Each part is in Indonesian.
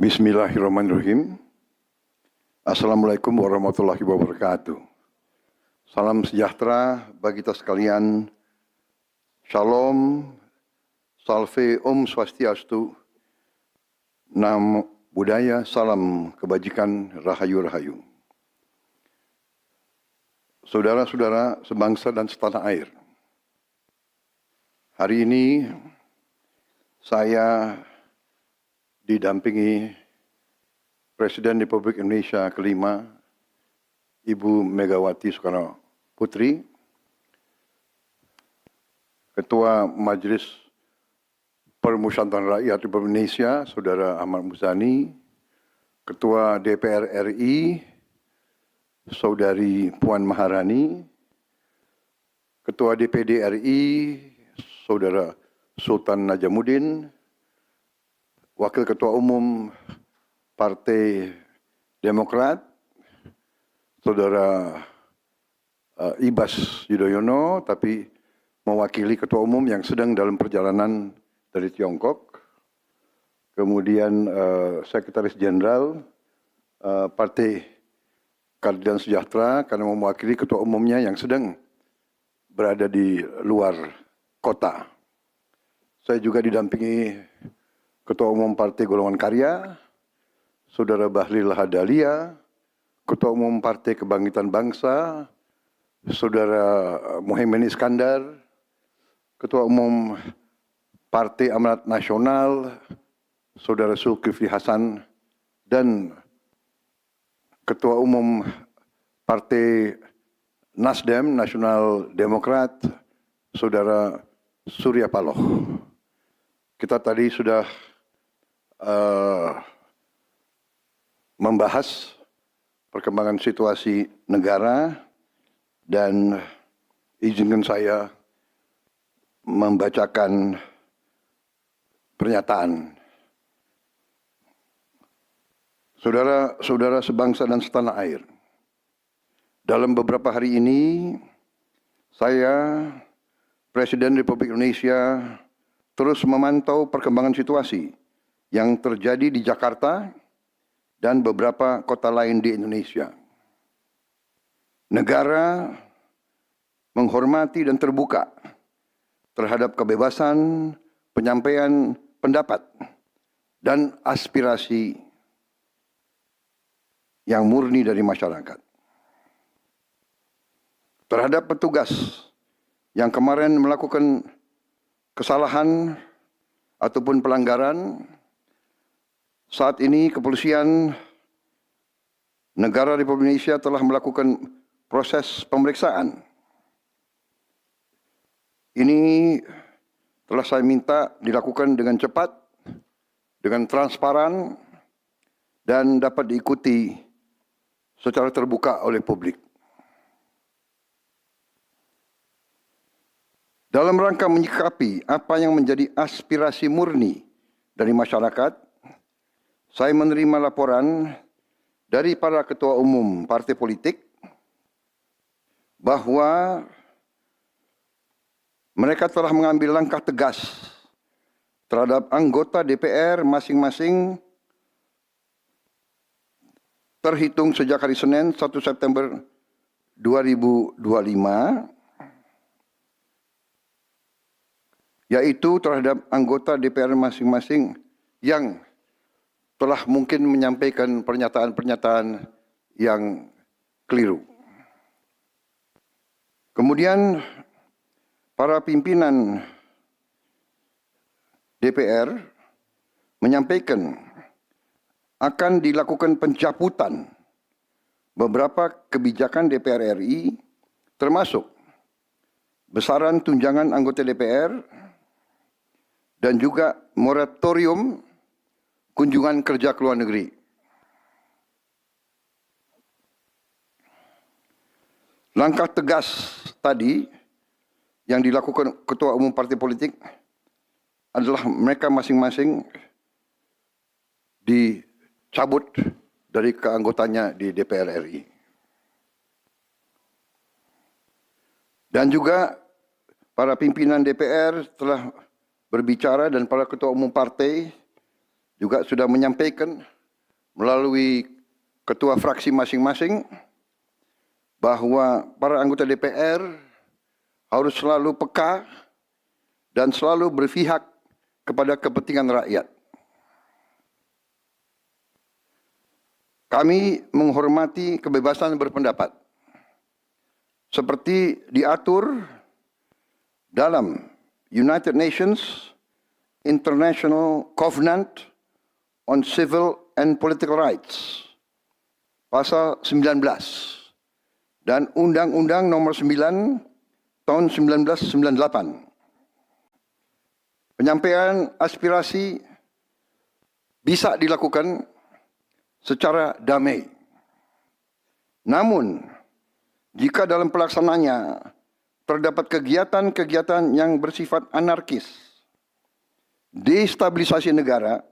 Bismillahirrahmanirrahim. Assalamualaikum warahmatullahi wabarakatuh. Salam sejahtera bagi kita sekalian. Shalom, salve, om swastiastu, namo buddhaya, salam kebajikan, rahayu-rahayu. Saudara-saudara sebangsa dan setanah air. Hari ini saya didampingi Presiden Republik Indonesia kelima, Ibu Megawati Soekarno Putri, Ketua Majelis Permusyawaratan Rakyat Republik Indonesia, Saudara Ahmad Muzani, Ketua DPR RI, Saudari Puan Maharani, Ketua DPD RI, Saudara Sultan Najamuddin, Wakil Ketua Umum Partai Demokrat, Saudara Ibas Yudhoyono, tapi mewakili Ketua Umum yang sedang dalam perjalanan dari Tiongkok. Kemudian Sekretaris Jenderal Partai Keadilan Sejahtera karena mewakili Ketua Umumnya yang sedang berada di luar kota. Saya juga didampingi Ketua Umum Partai Golongan Karya, Saudara Bahlil Lahadalia, Ketua Umum Partai Kebangkitan Bangsa, Saudara Muhaimin Iskandar, Ketua Umum Partai Amanat Nasional, Saudara Zulkifli Hasan, dan Ketua Umum Partai Nasdem, Nasional Demokrat, Saudara Surya Paloh. Kita tadi sudah membahas perkembangan situasi negara dan izinkan saya membacakan pernyataan. Saudara-saudara sebangsa dan setanah air, dalam beberapa hari ini saya, Presiden Republik Indonesia, terus memantau perkembangan situasi yang terjadi di Jakarta dan beberapa kota lain di Indonesia. Negara menghormati dan terbuka terhadap kebebasan penyampaian pendapat dan aspirasi yang murni dari masyarakat. Terhadap petugas yang kemarin melakukan kesalahan ataupun pelanggaran, saat ini kepolisian negara Republik Indonesia telah melakukan proses pemeriksaan. Ini telah saya minta dilakukan dengan cepat, dengan transparan, dan dapat diikuti secara terbuka oleh publik. Dalam rangka menyikapi apa yang menjadi aspirasi murni dari masyarakat, saya menerima laporan dari para ketua umum partai politik bahwa mereka telah mengambil langkah tegas terhadap anggota DPR masing-masing terhitung sejak hari Senin 1 September 2025, yaitu terhadap anggota DPR masing-masing yang telah mungkin menyampaikan pernyataan-pernyataan yang keliru. Kemudian para pimpinan DPR menyampaikan akan dilakukan pencabutan beberapa kebijakan DPR RI, termasuk besaran tunjangan anggota DPR dan juga moratorium kunjungan kerja ke luar negeri. Langkah tegas tadi yang dilakukan ketua umum partai politik adalah mereka masing-masing dicabut dari keanggotanya di DPR RI. Dan juga para pimpinan DPR telah berbicara dan para ketua umum partai juga sudah menyampaikan melalui ketua fraksi masing-masing bahwa para anggota DPR harus selalu peka dan selalu berpihak kepada kepentingan rakyat. Kami menghormati kebebasan berpendapat seperti diatur dalam United Nations International Covenant on Civil and Political Rights, pasal 19, dan Undang-Undang Nomor 9 tahun 1998. Penyampaian aspirasi bisa dilakukan secara damai. Namun, jika dalam pelaksananya terdapat kegiatan-kegiatan yang bersifat anarkis, destabilisasi negara,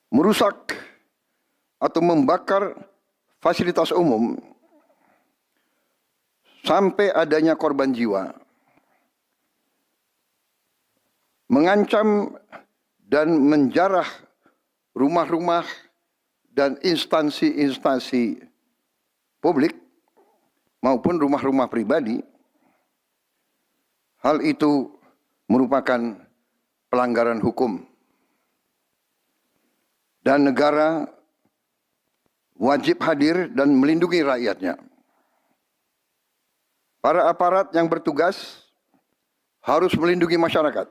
merusak atau membakar fasilitas umum, sampai adanya korban jiwa, mengancam dan menjarah rumah-rumah dan instansi-instansi publik maupun rumah-rumah pribadi, hal itu merupakan pelanggaran hukum. Dan negara wajib hadir dan melindungi rakyatnya. Para aparat yang bertugas harus melindungi masyarakat,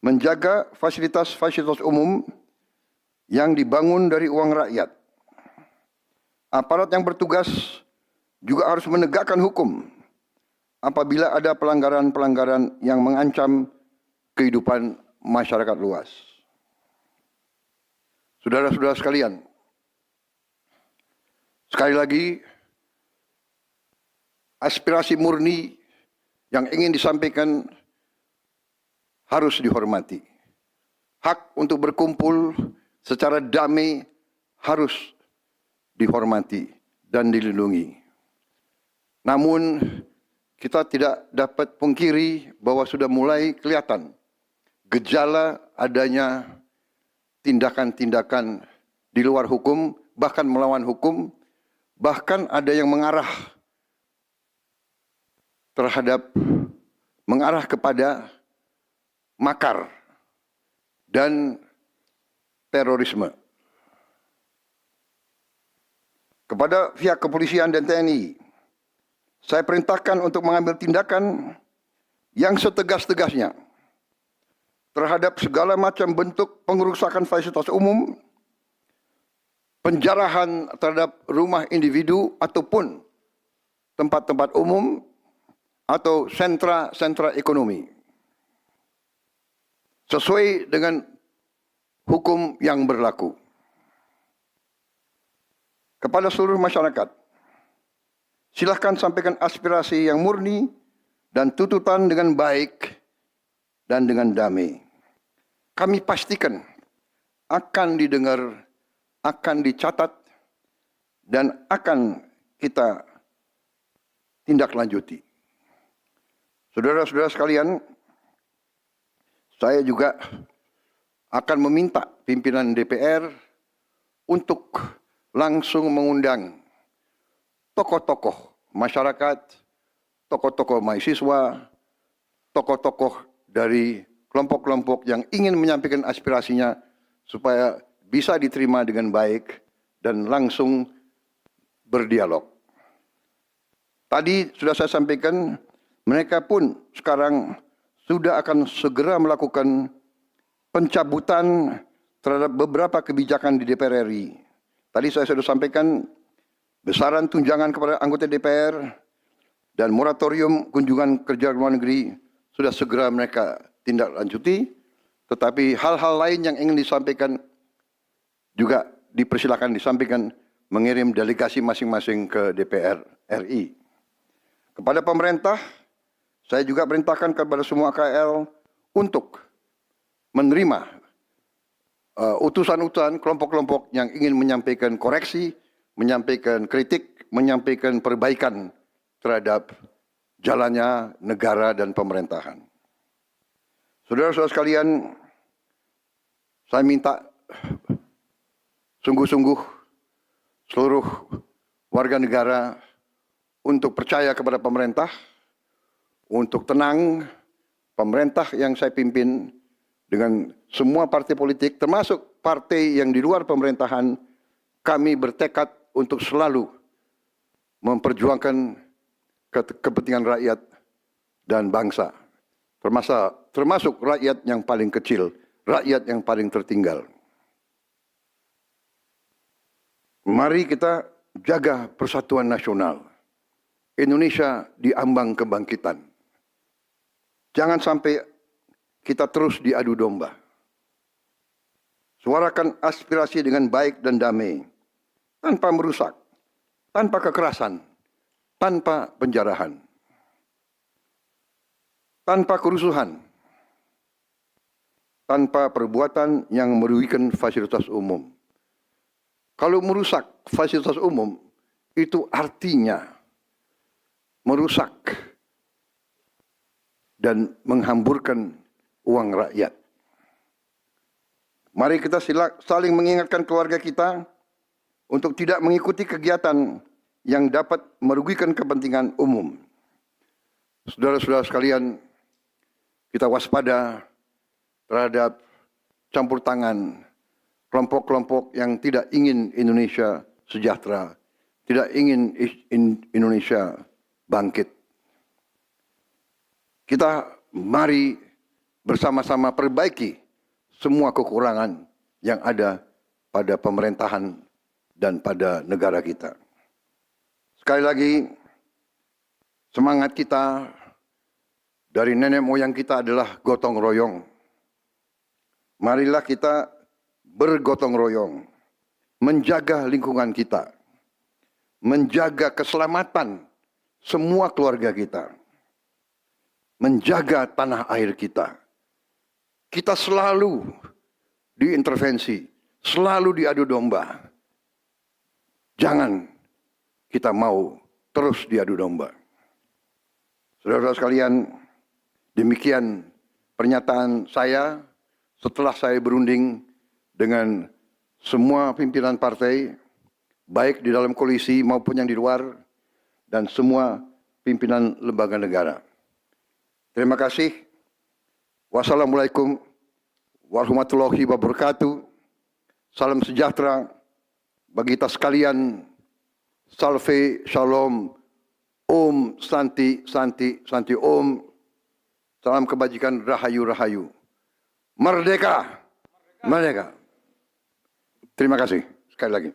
menjaga fasilitas-fasilitas umum yang dibangun dari uang rakyat. Aparat yang bertugas juga harus menegakkan hukum apabila ada pelanggaran-pelanggaran yang mengancam kehidupan masyarakat luas. Saudara-saudara sekalian, sekali lagi, aspirasi murni yang ingin disampaikan harus dihormati. Hak untuk berkumpul secara damai harus dihormati dan dilindungi. Namun, kita tidak dapat pungkiri bahwa sudah mulai kelihatan gejala adanya tindakan-tindakan di luar hukum, bahkan melawan hukum, bahkan ada yang mengarah kepada makar dan terorisme. Kepada pihak kepolisian dan TNI, saya perintahkan untuk mengambil tindakan yang setegas-tegasnya terhadap segala macam bentuk pengerusakan fasilitas umum, penjarahan terhadap rumah individu ataupun tempat-tempat umum atau sentra-sentra ekonomi, sesuai dengan hukum yang berlaku. Kepada seluruh masyarakat, silakan sampaikan aspirasi yang murni dan tuntutan dengan baik dan dengan damai. Kami pastikan akan didengar, akan dicatat, dan akan kita tindak lanjuti. Saudara-saudara sekalian, saya juga akan meminta pimpinan DPR untuk langsung mengundang tokoh-tokoh masyarakat, tokoh-tokoh mahasiswa, tokoh-tokoh dari kelompok-kelompok yang ingin menyampaikan aspirasinya supaya bisa diterima dengan baik dan langsung berdialog. Tadi sudah saya sampaikan, mereka pun sekarang sudah akan segera melakukan pencabutan terhadap beberapa kebijakan di DPR RI. Tadi saya sudah sampaikan besaran tunjangan kepada anggota DPR dan moratorium kunjungan kerja luar negeri sudah segera mereka tindak lanjuti, tetapi hal-hal lain yang ingin disampaikan juga dipersilakan disampaikan mengirim delegasi masing-masing ke DPR RI. Kepada pemerintah, saya juga perintahkan kepada semua KL untuk menerima utusan-utusan kelompok-kelompok yang ingin menyampaikan koreksi, menyampaikan kritik, menyampaikan perbaikan terhadap jalannya negara dan pemerintahan. Saudara-saudara sekalian, Saya minta sungguh-sungguh seluruh warga negara untuk percaya kepada pemerintah, untuk tenang. Pemerintah yang saya pimpin dengan semua partai politik, termasuk partai yang di luar pemerintahan, kami bertekad untuk selalu memperjuangkan kepentingan rakyat dan bangsa, termasuk rakyat yang paling kecil, rakyat yang paling tertinggal. Mari kita jaga persatuan nasional. Indonesia di ambang kebangkitan. Jangan sampai kita terus diadu domba. Suarakan aspirasi dengan baik dan damai, tanpa merusak, tanpa kekerasan, tanpa penjarahan, tanpa kerusuhan, tanpa perbuatan yang merugikan fasilitas umum. Kalau merusak fasilitas umum, itu artinya merusak dan menghamburkan uang rakyat. Mari kita saling mengingatkan keluarga kita untuk tidak mengikuti kegiatan yang dapat merugikan kepentingan umum. Saudara-saudara sekalian, kita waspada terhadap campur tangan kelompok-kelompok yang tidak ingin Indonesia sejahtera, tidak ingin Indonesia bangkit. Kita mari bersama-sama perbaiki semua kekurangan yang ada pada pemerintahan dan pada negara kita. Sekali lagi, semangat kita dari nenek moyang kita adalah gotong royong. Marilah kita bergotong royong, menjaga lingkungan kita, menjaga keselamatan semua keluarga kita, menjaga tanah air kita. Kita selalu diintervensi, selalu diadu domba. Jangan kita mau terus diadu domba. Saudara-saudara sekalian, demikian pernyataan saya setelah saya berunding dengan semua pimpinan partai, baik di dalam koalisi maupun yang di luar, dan semua pimpinan lembaga negara. Terima kasih. Wassalamualaikum warahmatullahi wabarakatuh. Salam sejahtera bagi kita sekalian. Salve, shalom, om, santi, santi, santi, om. Salam kebajikan, rahayu, rahayu. Merdeka, merdeka. Terima kasih sekali lagi.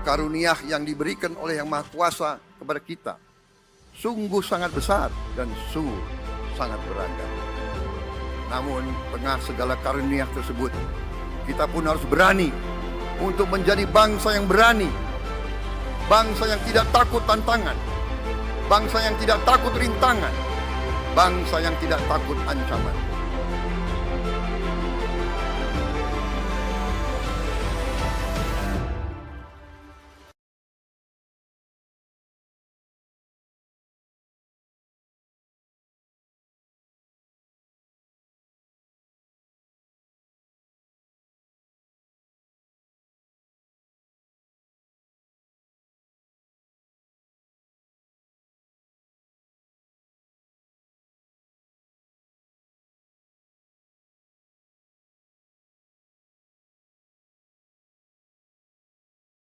Karunia yang diberikan oleh Yang Maha Kuasa kepada kita sungguh sangat besar dan sungguh sangat beragam. Namun tengah segala karunia tersebut, kita pun harus berani untuk menjadi bangsa yang berani, bangsa yang tidak takut tantangan, bangsa yang tidak takut rintangan, bangsa yang tidak takut ancaman.